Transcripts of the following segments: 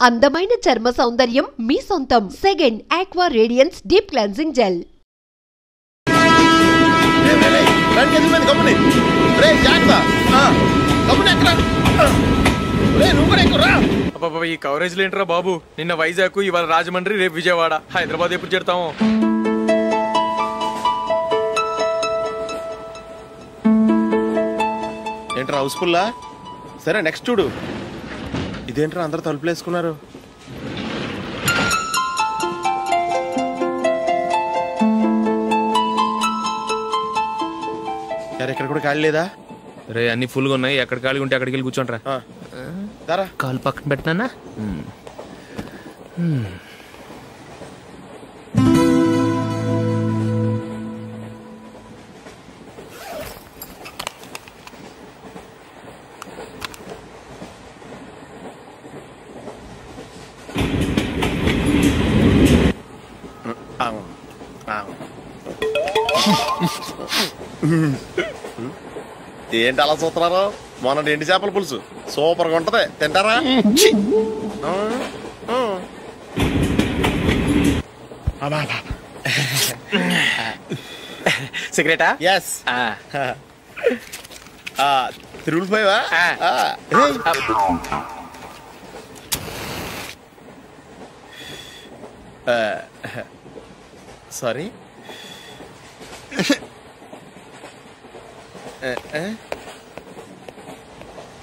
అందమైన చర్మ సౌందర్యం మీ సొంతం. Second aqua radiance deep cleansing gel. ఈ కవరేజ్ లేంట్రా బాబు. నిన్న వైజాగ్, ఇవాళ రాజమండ్రి, రేపు విజయవాడ. హైదరాబాద్ ఎప్పుడు చేరుతాము? ఏంట్రా హౌస్ఫుల్లా? సరే నెక్స్ట్ చూడు. ఇదేంట్రా అందరూ తలుపులు వేసుకున్నారు? ఎక్కడ కూడా ఖాళీ లేదా? రే అన్ని ఫుల్గా ఉన్నాయి. ఎక్కడ ఖాళీ ఉంటే అక్కడికి వెళ్ళి కూర్చోండి రా. కాలు పక్కన పెట్టినా. ఏంటి అలా చూస్తున్నారు? మొన్న ఎండి చేపల పులుసు సూపర్ గా ఉంటది, తింటారా? సిగరెటా? ఎస్. తిరుగులు పోయావా? సారీ.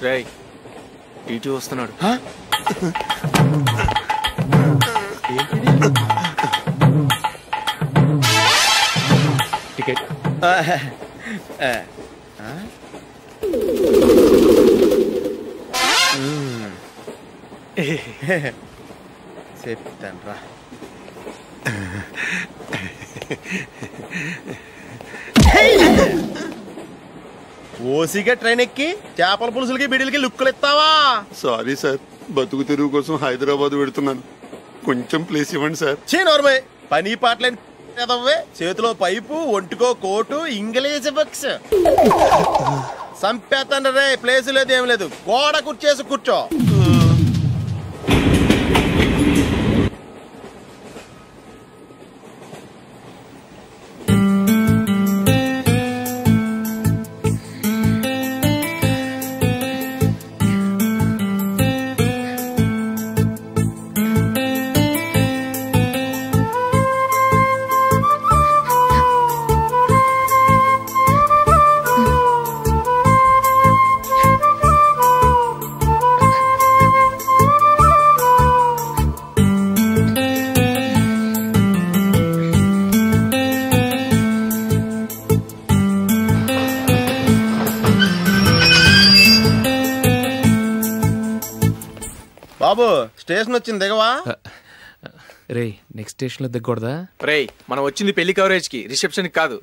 రేయ్ టీటీ వస్తున్నాడు. టికెట్. చెప్తాను రా. ఓసిగా ట్రైన్ ఎక్కి చేపల పులుసులకి బిడిలకి లుక్కులు ఇస్తావా? సారీ సార్, బతుకు తెరువు కోసం హైదరాబాద్ పెడుతున్నాను, కొంచెం ప్లేస్ ఇవ్వండి సార్. నోర్మే, పని పాటలేని చేతిలో పైపు, ఒంటికో కోటు, ఇంగ్లీష్ బుక్స్. సంపేతండ్రి రే, ప్లేస్ లేదు ఏం లేదు, గోడ కుర్చేసి కూర్చో. బాబు స్టేషన్ వచ్చింది, దిగవా? రే నెక్స్ట్ స్టేషన్ లో దిగకూడదా? రే మనం వచ్చింది పెళ్లి కవరేజ్ కి, రిసెప్షన్ కాదు.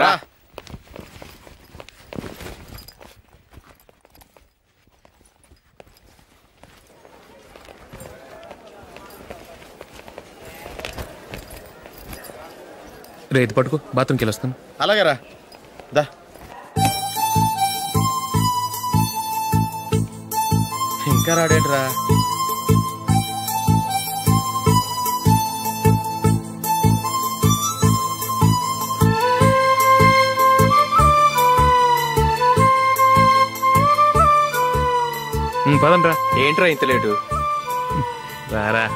రా. రే ఇది పట్టుకో, బాత్రూమ్కి వెళ్ళి వస్తాను. అలాగే రా. దా. ఇంకా రాడేంట్రా? పదండ్రా. ఏంట్రా ఇంత లేటు? రారా.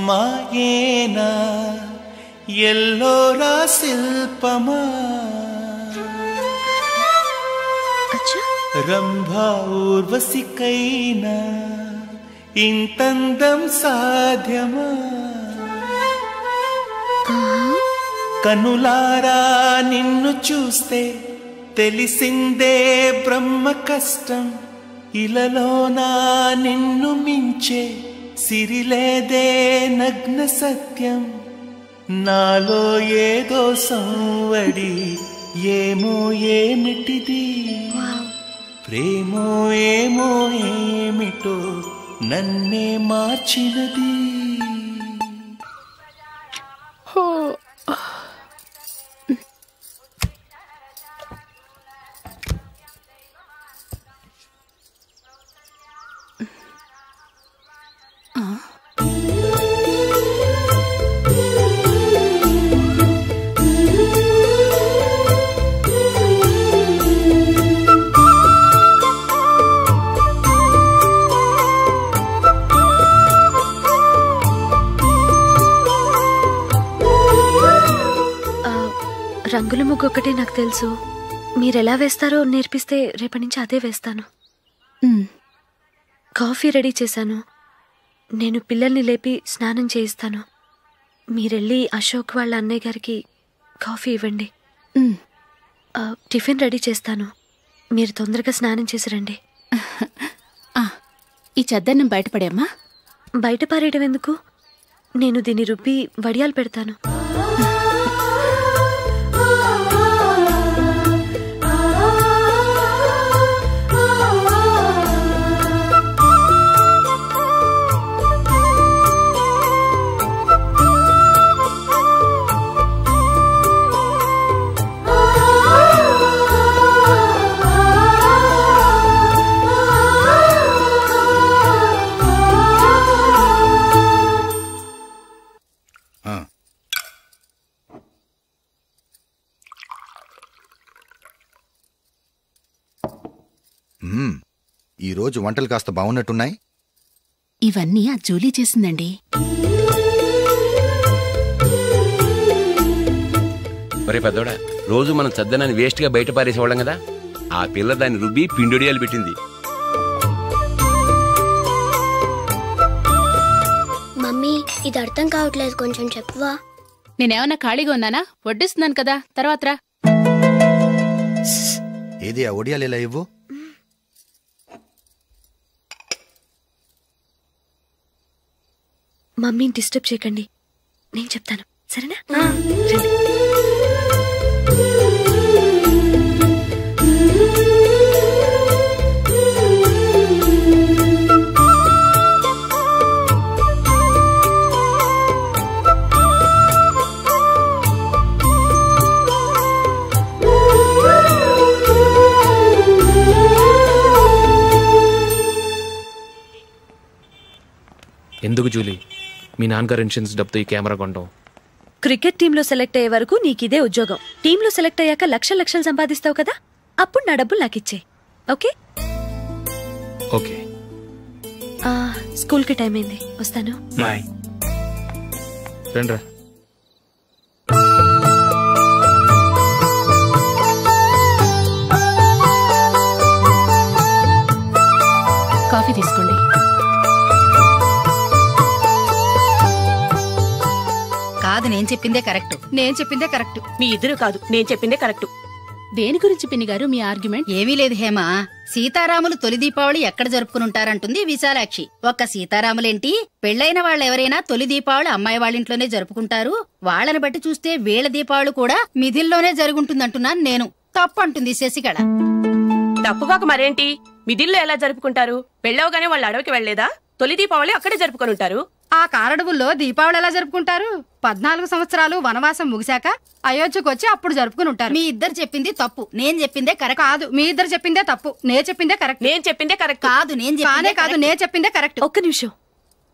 మాయేనా ఎల్లోరా శిల్పమా రంభా ఊర్వశికైనా ఇంతందం సాధ్యమా కనులారా నిన్ను చూస్తే తెలిసిందే బ్రహ్మ కష్టం ఇలలోనా నిన్ను మించే సిరిలేదే నగ్న సత్యం నాలో ఏదో సంవడి ఏమో ఏమిటిది ప్రేమో ఏమో ఏమిటో నన్నే మార్చినది రంగుల ముగ్గు ఒకటే నాకు తెలుసు. మీరెలా వేస్తారో నేర్పిస్తే రేపటి నుంచి అదే వేస్తాను. కాఫీ రెడీ చేశాను. నేను పిల్లల్ని లేపి స్నానం చేయిస్తాను. మీరెళ్ళి అశోక్ వాళ్ళ అన్నయ్య గారికి కాఫీ ఇవ్వండి. టిఫిన్ రెడీ చేస్తాను. మీరు తొందరగా స్నానం చేసి రండి. ఈ చెద్దన్నం బయటపడేమ్మా. బయట పారేయడం ఎందుకు? నేను దీన్ని రుబ్బి వడియాలు పెడతాను. ఈరోజు వంటలు కాస్త బాగున్నట్టున్నాయి. ఇవన్నీ ఆ జూలీ చేసిందండి. ఒరే పెద్దోడా, రోజు మనం చద్దనాన్ని వేస్ట్ గా బయట పారేసేవాళ్ళం కదా, ఆ పిల్ల దాన్ని రుబ్బి పిండొడియాలు పెట్టింది. మమ్మీ ఇది అర్థం కావట్లేదు, కొంచెం చెప్పువా. నేనేమన్నా ఖాళీగా ఉన్నానా? వడ్డిస్తున్నాను కదా, తర్వాత రా. ఏది ఆ ఒడియాలు ఎలా ఇవ్వు. మమ్మీని డిస్టర్బ్ చేయకండి, నేను చెప్తాను, సరేనా? ఎందుకు జూలీ మీ నాన్నగారు ఇన్సూరెన్స్ డబ్బుతో ఈ కెమెరా కొంటాం? క్రికెట్ టీంలో సెలెక్ట్ అయ్యే వరకు నీకిదే ఉద్యోగం. టీంలో సెలెక్ట్ అయ్యాక లక్షలు సంపాదిస్తావు కదా, అప్పుడు నా డబ్బులు నాకు ఇచ్చే. Okay okay. స్కూల్కి టైం అయింది, వస్తాను. బాయ్. రండ్రా. కాఫీ తీసుకోండి. కాదు, నేను చెప్పిందే కరెక్ట్. నేను చెప్పిందే కరెక్ట్. మీ ఇద్దరు కాదు, నేను చెప్పిందే కరెక్ట్. దేని గురించి పిన్ని గారు మీ ఆర్గ్యుమెంట్? ఏమీ లేదు హేమ. సీతారాములు తొలి దీపావళి ఎక్కడ జరుపుకుంటారంటుంది విశాలాక్షి. ఒక్క సీతారాములేంటి, పెళ్లైన వాళ్ళెవరైనా తొలి దీపావళి అమ్మాయి వాళ్ళింట్లోనే జరుపుకుంటారు. వాళ్ళని బట్టి చూస్తే వీళ్ళ దీపావళి కూడా మిథిల్లోనే జరుగుంటుందంటున్నాను నేను. తప్పు అంటుంది శశికళ. తప్పుగాక మరేంటి, మిథిల్లో ఎలా జరుపుకుంటారు? పెళ్ళవగానే వాళ్ళు అడవికి వెళ్లేదా? తొలి దీపావళి అక్కడే జరుపుకొని ఉంటారు. ఆ కారడవుల్లో దీపావళి ఎలా జరుపుకుంటారు? 14 సంవత్సరాలు వనవాసం ముగిశాక అయోధ్యకు వచ్చి అప్పుడు జరుపుకుని ఉంటారు. మీ ఇద్దరు చెప్పింది తప్పు, నేను చెప్పిందే కరెక్ట్. కాదు, మీ ఇద్దరు చెప్పిందే తప్పు, నేను చెప్పిందే కరెక్ట్. నేను చెప్పిందే కరెక్ట్. కాదు, నేను చెప్పిందే కరెక్ట్. ఒక్క నిమిషం,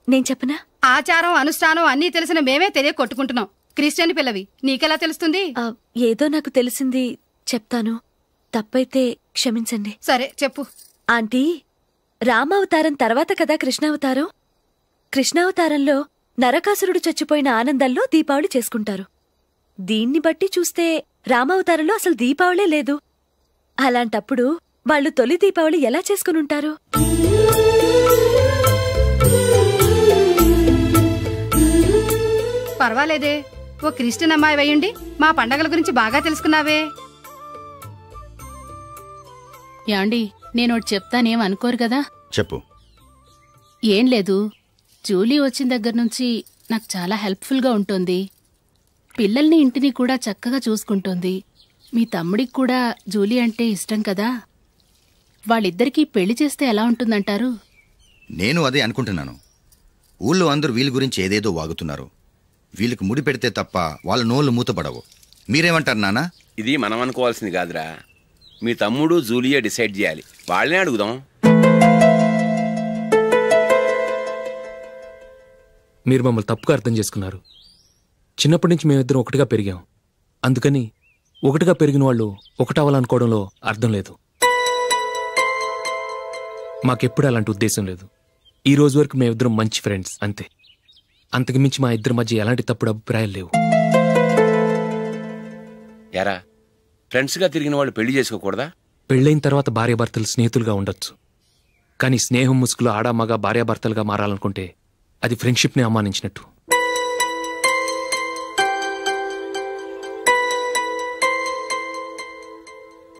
నేను చెప్పనా? ఆచారం అనుష్ఠానం అన్నీ తెలిసిన మేమే తెలియ కొట్టుకుంటున్నాం. క్రిస్టియన్ పిల్లవి, నీకెలా తెలుస్తుంది? ఏదో నాకు తెలిసింది చెప్తాను, తప్పైతే క్షమించండి. సరే చెప్పు. ఆంటీ, రామావతారం తర్వాత కదా కృష్ణావతారం. కృష్ణావతారంలో నరకాసురుడు చచ్చిపోయిన ఆనందంలో దీపావళి చేసుకుంటారు. దీన్ని బట్టి చూస్తే రామావతారంలో అసలు దీపావళే లేదు. అలాంటప్పుడు వాళ్ళు తొలి దీపావళి ఎలా చేసుకునుంటారు? పర్వాలేదే, ఓ క్రిస్టియన్ అమ్మాయి అయ్యుండి మా పండగల గురించి బాగా తెలుసుకున్నావే. యాండి, నేనోటి చెప్తానేం అనుకోరు కదా? చెప్పు. ఏం లేదు, జూలీ వచ్చిన దగ్గర నుంచి నాకు చాలా హెల్ప్ఫుల్గా ఉంటుంది. పిల్లల్ని ఇంటిని కూడా చక్కగా చూసుకుంటోంది. మీ తమ్ముడికి కూడా జూలీ అంటే ఇష్టం కదా. వాళ్ళిద్దరికీ పెళ్లి చేస్తే ఎలా ఉంటుందంటారు? నేను అదే అనుకుంటున్నాను. ఊళ్ళో అందరూ వీళ్ళ గురించి ఏదేదో వాగుతున్నారు. వీళ్ళకి ముడి పెడితే తప్ప వాళ్ళ నోళ్ళు మూతపడవు. మీరేమంటారు నాన్న? ఇది మనం అనుకోవాల్సింది కాదురా, మీ తమ్ముడు జూలియా డిసైడ్ చేయాలి. వాళ్ళనే అడుగుదాం. మీరు మమ్మల్ని తప్పుగా అర్థం చేసుకున్నారు. చిన్నప్పటి నుంచి మేమిద్దరం ఒకటిగా పెరిగాం. అందుకని ఒకటిగా పెరిగిన వాళ్ళు ఒకటవ్వాలనుకోవడంలో అర్థం లేదు. మాకెప్పుడు అలాంటి ఉద్దేశం లేదు. ఈ రోజు వరకు మేమిద్దరం మంచి ఫ్రెండ్స్ అంతే. అంతకుమించి మా ఇద్దరి మధ్య ఎలాంటి తప్పుడు అభిప్రాయాలు లేవు. యారా, ఫ్రెండ్స్గా తిరిగిన వాళ్ళు పెళ్లి చేసుకోకూడదా? పెళ్ళైన తర్వాత భార్యాభర్తలు స్నేహితులుగా ఉండొచ్చు. కానీ స్నేహం ముసుగులో ఆడామగ భార్యాభర్తలుగా మారాలనుకుంటే అది ఫ్రెండ్షిప్ని అవమానించినట్టు.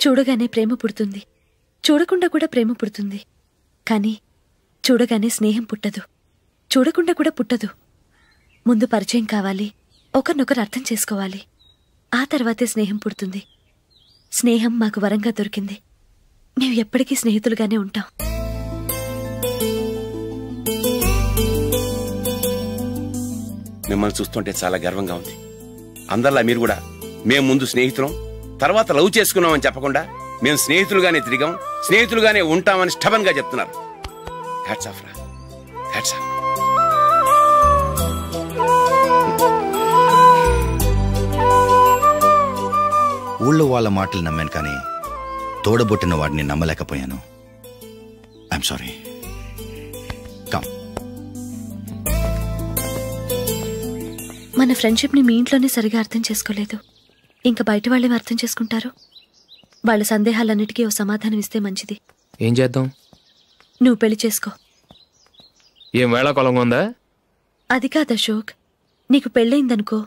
చూడగానే ప్రేమ పుడుతుంది, చూడకుండా కూడా ప్రేమ పుడుతుంది. కానీ చూడగానే స్నేహం పుట్టదు, చూడకుండా కూడా పుట్టదు. ముందు పరిచయం కావాలి, ఒకరినొకరు అర్థం చేసుకోవాలి. ఆ తర్వాతే స్నేహం పుడుతుంది. స్నేహం మాకు వరంగా దొరికింది. మేము ఎప్పటికీ స్నేహితులుగానే ఉంటాం. మిమ్మల్ని చూస్తుంటే చాలా గర్వంగా ఉంది. అందరిలా మీరు కూడా మేము ముందు స్నేహితులం, తర్వాత లవ్ చేసుకున్నామని చెప్పకుండా మేము స్నేహితులుగానే తిరిగాం, స్నేహితులుగానే ఉంటామని స్టబన్ గా చెప్తున్నారు. హ్యాట్స్ ఆఫ్ రా, హ్యాట్స్ ఆఫ్. ఊళ్ళో వాళ్ళ మాటలు నమ్మాను, కానీ తోడబొట్టిన వాడిని నమ్మలేకపోయాను. I'm sorry. కమ్. మన ఫ్రెండ్షిప్ని మీ ఇంట్లోనే సరిగా అర్థం చేసుకోలేదు, ఇంకా బయట వాళ్ళేం అర్థం చేసుకుంటారు? వాళ్ళ సందేహాలన్నిటికీ ఓ సమాధానం ఇస్తే మంచిది. ఏం చేద్దాం? నువ్వు పెళ్లి చేసుకో. ఏం వేళాకొలంగా ఉందా? అది కాదు అశోక్, నీకు పెళ్ళయిందనుకో,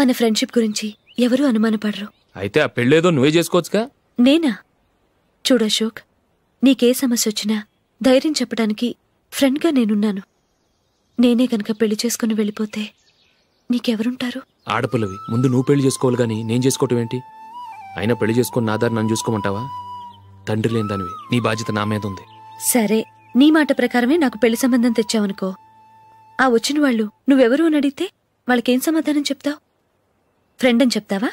మన ఫ్రెండ్షిప్ గురించి ఎవరూ అనుమానపడరు. అయితే ఆ పెళ్ళేదో నువ్వే చేసుకోవచ్చుగా. నేనా? చూడు అశోక్, నీకే సమస్య వచ్చినా ధైర్యం చెప్పడానికి ఫ్రెండ్గా నేనున్నాను. నేనే గనక పెళ్లి చేసుకుని వెళ్ళిపోతే నీకెవరుంటారు? ఆడపిల్లవి, ముందు నువ్వు పెళ్లి చేసుకోవాలి కానీ నేను చేసుకోవటం ఏంటి? అయినా పెళ్లి చేసుకుని నా దారి నన్ను చూసుకోమంటావా? తండ్రి లేని దానివి, నీ బాధ్యత నా మీద ఉంది. సరే, నీ మాట ప్రకారమే నాకు పెళ్లి సంబంధం తెచ్చావనుకో, ఆ వచ్చిన వాళ్ళు నువ్వెవరు అని అడిగితే వాళ్ళకేం సమాధానం చెప్తావు? ఫ్రెండ్ అని చెప్తావా?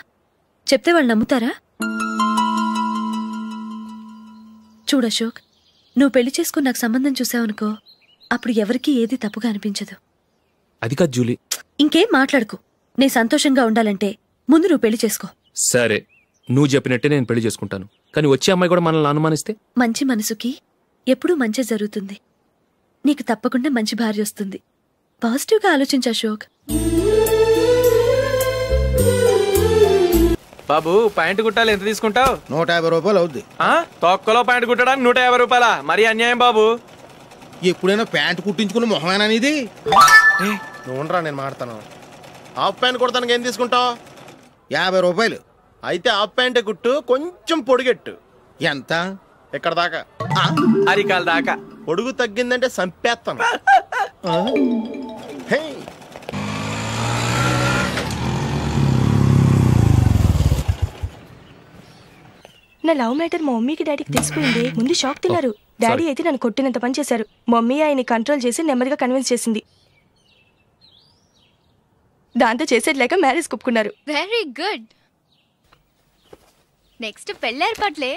చెప్తే వాళ్ళు నమ్ముతారా? చూడు అశోక్, నువ్వు పెళ్లి చేసుకుని నాకు సంబంధం చూసావనుకో, అప్పుడు ఎవరికీ ఏది తప్పుగా అనిపించదు. అది కాదు జూలీ. ఇంకేం మాట్లాడుకు. నేను సంతోషంగా ఉండాలంటే ముందు నువ్వు పెళ్లి చేసుకో. సరే, నువ్వు చెప్పినట్టే నేను పెళ్లి చేసుకుంటాను. కానీ వచ్చే అమ్మాయి కూడా మనల్ని అనుమానిస్తే? మంచి మనసుకి ఎప్పుడూ మంచి జరుగుతుంది. నీకు తప్పకుండా మంచి భార్య వస్తుంది. పాజిటివ్గా ఆలోచించు అశోక్. బాబు, ప్యాంటు కుట్టాలి, ఎంత తీసుకుంటావు? 150 రూపాయలు అవుద్ది. తొక్కలో ప్యాంటు కుట్టడానికి 150 రూపాయలా? మరీ అన్యాయం బాబు. ఎప్పుడైనా ప్యాంటు కుట్టించుకున్న మొహమేనా ఇది? నువ్వురా, నేను మాడతాను. హాఫ్ ప్యాంట్ కుడతానికి ఏం తీసుకుంటావు? 50 రూపాయలు. అయితే హాఫ్ ప్యాంటే కుట్టు, కొంచెం పొడిగెట్టు. ఎంత? ఎక్కడ దాకా? అరికాల దాకా. పొడుగు తగ్గిందంటే సంపేస్తాను. నా లవ్ మ్యాటర్ మా మమ్మీకి డాడీకి తెలిసిపోయింది. ముందు షాక్ తిన్నారు. డాడీ అయితే నన్ను కొట్టినంత పని చేశారు. మమ్మీ ఆయన్ని కంట్రోల్ చేసి నెమ్మదిగా కన్విన్స్ చేసింది. దాంతో చేసేది లేక మ్యారేజ్ ఒప్పుకున్నారు. Very good. నెక్స్ట్ పెళ్లి ఏర్పాట్లే.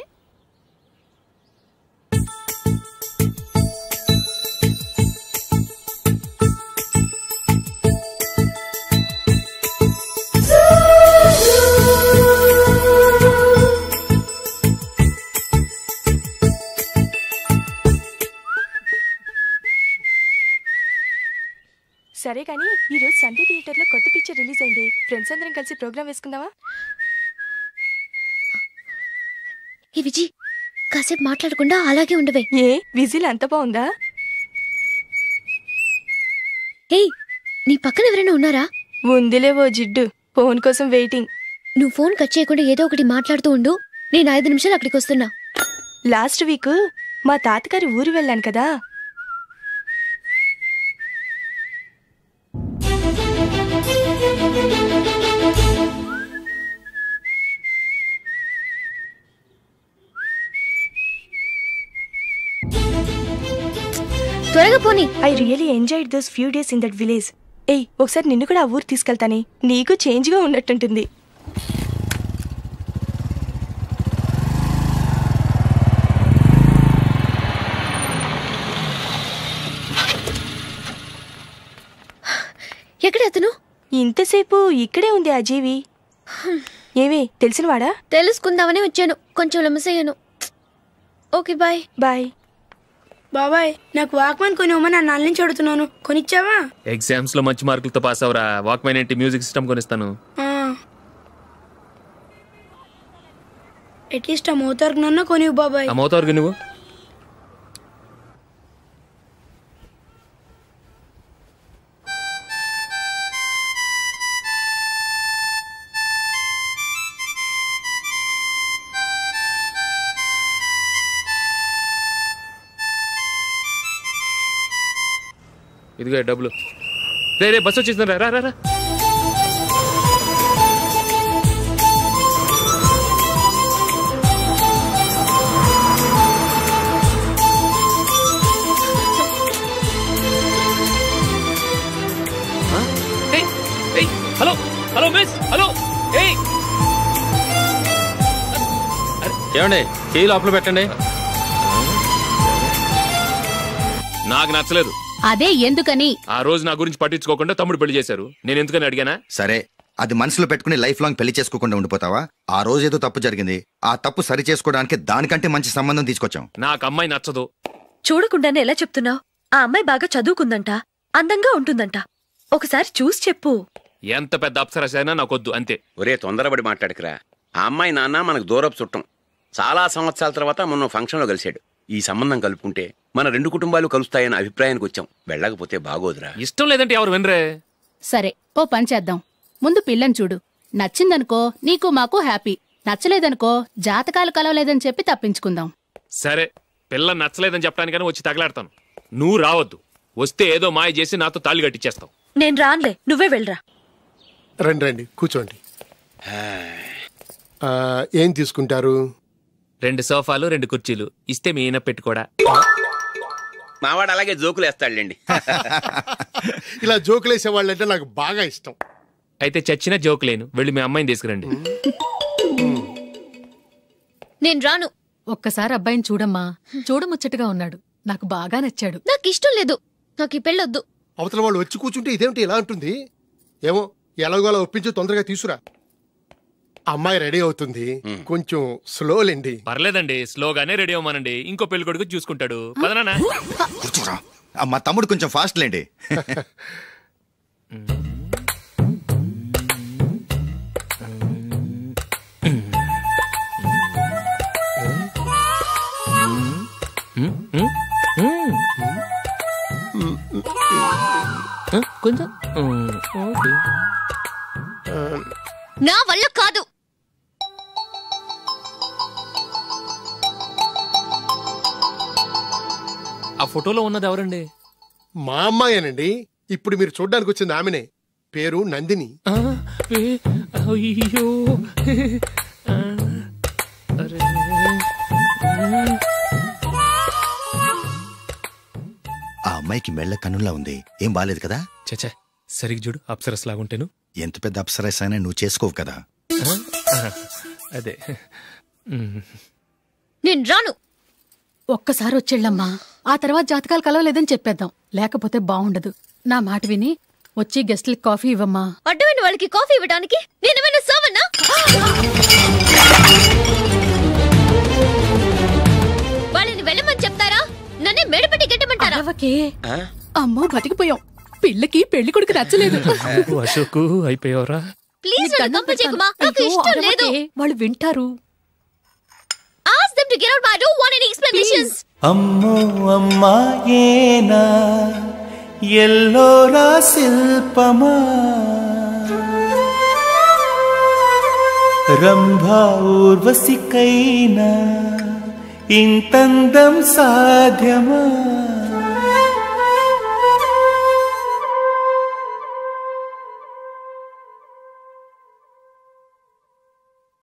సరే సరే కానీ ఈ రోజు సండే థియేటర్ లో కొత్త పిక్చర్ రిలీజ్ అయింది. ఫ్రెండ్స్ అందరం కలిసి ప్రోగ్రామ్ వేసుకుందామా? ఏ విజి, కాసేపు మాట్లాడకుండా అలాగే ఉండవే. ఏ విజిల్ అంత బాగుందా? ఏయ్, నీ పక్కన ఎవరైనా ఉన్నారా? ఉందిలే ఓ జిడ్డు, ఫోన్ కోసం వెయిటింగ్. నువ్వు ఫోన్ కట్ చేయకుండా ఏదో ఒకటి మాట్లాడుతూ ఉండు. నేను 5 నిమిషాలు అక్కడికి వస్తున్నా. లాస్ట్ వీక్ మా తాతగారి ఊరు వెళ్ళాను కదా. త్వరగా పోనీ. I really enjoyed those few days in that village. ఏయ్, ఒకసారి నిన్ను కూడా ఆ ఊరు తీసుకెళ్తానే, నీకు చేంజ్ గా ఉన్నట్టుంటుంది. ఎక్కడ అతను? ఇంతసేపు ఇక్కడే ఉంది ఆ జీవి. ఏవే తెలిసినవాడా? తెలుసుకుందామని వచ్చాను, కొంచెం లెమసయ్యాను. Okay bye. బాయ్. బాబాయ్, నాకు వాక్మెన్ కొనివ్వమని నా నాన్న నుంచి అడుగుతున్నాను, కొనిచ్చావా? ఎగ్జామ్స్ లో మంచి మార్కులతో పాస్ అవరా. వాక్మెన్ ఏంటి, మ్యూజిక్ సిస్టమ్ కొనిస్తాను. అట్లీస్ట్ ఆ మోతార్కు నన్న కొనివ్వు బాబాయ్. ఆ మోతార్కు నువ్వు ఇదిగో డబ్బులు. రే బస్సు వచ్చేసింది, రా రా రా. Hello hello miss, hello. ఏమండి, కీ లోపల పెట్టండి. నాకు నచ్చలేదు. అదే ఎందుకని? ఆ రోజు నా గురించి పట్టించుకోకుండా తమ్ముడు పెళ్లి చేశారు. నేను ఎందుకని అడిగానా? సరే, అది మనసులో పెట్టుకుని లైఫ్ లాంగ్ పెళ్లి చేసుకోకుండా ఉండిపోతావా? ఆ రోజు ఏదో తప్పు జరిగింది, ఆ తప్పు సరి చేసుకోవడానికి దానికంటే మంచి సంబంధం తీసుకొచ్చాం. నాకు అమ్మాయి నచ్చదు. చూడకుండానే ఎలా చెప్తున్నావు? ఆ అమ్మాయి బాగా చదువుకుందంట, అందంగా ఉంటుందంట. ఒకసారి చూసి చెప్పు. ఎంత పెద్ద అప్సరసైనా నాకొద్దు, అంతే. ఒరే తొందరపడి మాట్లాడకురా. ఆ అమ్మాయి నాన్న మనకు దూరపు చుట్టం. చాలా సంవత్సరాల తర్వాత మొన్న ఫంక్షన్లో కలిశాడు. ఈ సంబంధం కలుపుకుంటే మన 2 కుటుంబాలు కలుస్తాయన్న అభిప్రాయానికి వచ్చాం. వెళ్ళకపోతే బాగోదురా. ఇష్టం లేదంటే ఎవరు వినరే. సరే, ఓ పని చేద్దాం. ముందు పిల్లని చూడు. నచ్చిందనుకో నీకు మాకు హ్యాపీ, నచ్చలేదనుకో జాతకాలు కలవలేదని చెప్పి తప్పించుకుందాం. సరే, పిల్ల నచ్చలేదని చెప్పడానికైనా వచ్చి తగలాడతాను. నువ్వు రావద్దు. వస్తే ఏదో మాయ చేసి నాతో తాళి కట్టించేస్తావు. నేను రానులే, నువ్వే వెళ్ళరా. రండి రండి, కూర్చోండి. ఏం తీసుకుంటారు? 2 సోఫాలు, 2 కుర్చీలు ఇస్తే మీ ఈయన పెట్టుకోడా. మావాడు అలాగే జోకులు వేస్తాడులేండి. ఇలా జోకులు వేసే వాళ్ళంటే నాకు బాగా ఇష్టం. అయితే చచ్చిన జోకులేను. వెళ్ళి మీ అమ్మాయిని తీసుకురండి. నేను రాను. ఒక్కసారి అబ్బాయిని చూడమ్మా, చూడముచ్చటగా ఉన్నాడు. నాకు బాగా నచ్చాడు. నాకు ఇష్టం లేదు, నాకు ఈ పెళ్ళొద్దు. అవతల వాళ్ళు వచ్చి కూర్చుంటే ఇదేమిటి ఇలా ఉంటుంది? ఏమో ఎలాగోలా ఒప్పించి తొందరగా తీసురా. అమ్మాయి రెడీ అవుతుంది, కొంచెం స్లోలేండి. పర్లేదండి, స్లోగానే రెడీ అవ్వమానండి. ఇంకో పెళ్లి కొడుకు చూసుకుంటాడు. పదనా. కూర్చోరా. మా తమ్ముడు కొంచెం ఫాస్ట్ లేండి. కొంచెం నా వల్ల కాదు. ఆ ఫోటోలో ఉన్నది ఎవరండి? మా అమ్మాయేనండి. ఇప్పుడు మీరు చూడ్డానికి వచ్చింది ఆమెనే. పేరు నందిని. అయ్యో, ఆ అమ్మాయికి మెళ్ళ కన్నులా ఉంది. ఏం బాలేదు కదా? చచ్చా, సరిగ్గా చూడు. అప్సరస్ లాగుంటేను. ఎంత పెద్ద అప్సరస్ అయినా నువ్వు చేసుకోవు కదా. అదే. నేను రాను. ఒక్కసారి వచ్చేళ్ళమ్మా, ఆ తర్వాత జాతకాలు కలవలేదని చెప్పేద్దాం. లేకపోతే బాగుండదు. నా మాట విని వచ్చి గెస్ట్లకి కాఫీ ఇవ్వమ్మా. అడ్డమైన వాళ్ళకి కాఫీ ఇవ్వడానికి నేనేమైనా సోమన్నా? వాళ్ళని వెళ్ళమని చెప్తారా, నన్నే మెడపట్టి గెట్టమంటారా? అమ్మో, బతికిపోయాం. పిల్లకి పెళ్లి కొడుకు నచ్చలేదు. అశోక్ అయిపోయావరా? ప్లీజ్ కంపల్ చేయకుమా, నాకు ఇష్టం లేదు. వాళ్ళు వింటారు. Ask them to get out. I don't want any explanations. అమ్మో అమ్మాయేనా ఎల్లోరా శిల్పమా రంభా ఊర్వశికైనా ఇంతందం సాధ్యమా